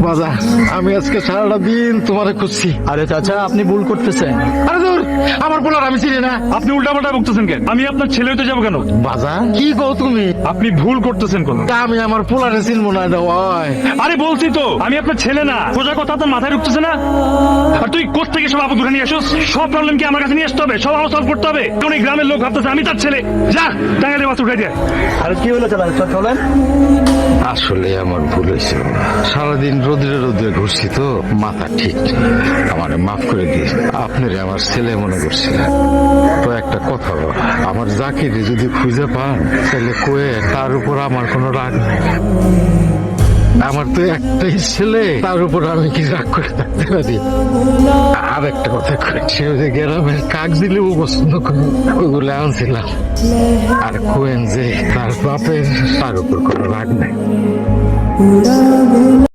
বাজা, আমি আজকে সারাটা দিন তোমারে খুঁজছি। আরে চাচা, আপনি ভুল করতেছেন। আরে দূর, আমার পোলার আমি চিনি না। আপনি উল্টাপাল্টা বকতেছেন কেন? আমি আপনার ছেলে হইতে যাবো কেন? বাজা, কি কও তুমি? আপনি ভুল করতেছেন কোন। তা আমি আমার পোলারে চিনবো না এটা হয়? আরে বলছি তো আমি আপনার ছেলে না। সোজা কথা আপনার মাথায় ঢুকতেছে না। আর তুই কোত্থেকে সব আপদ ধরে নিয়ে আসোস? সব প্রবলেম কি আমার কাছে নিয়ে আসতে হবে? সব আমার সলভ করতে হবে? কারণ এই গ্রামের লোক ভাবতেছে আমি তার ছেলে। যা টাঙ্গাইলে বাস উঠাই দিয়ে। আরে কি হলো চাচা, চলেন। আসলে আমার ভুল হয়েছে। সারাদিন রোদ্রে রোদ্রে ঘুরছি তো, মাথা ঠিক নেই। আমারে মাফ করে দিয়ে আপনারে আমার ছেলে মনে করছিলেন। তো একটা কথা বল, আমার জাকিরে যদি খুঁজে পান তাহলে কয়ে তার উপর আমার কোনো রাগ নেই। আমার তো একটাই ছেলে, তার উপর আমি কি রাগ করে থাকতে পারি? আর একটা কথা কই, সে যে গ্রামের কাক দিলেও পছন্দ করি, ওইগুলো আনছিলাম। আর কোয়েন যে তার বাপের, তার উপর কোনো রাগ নেই।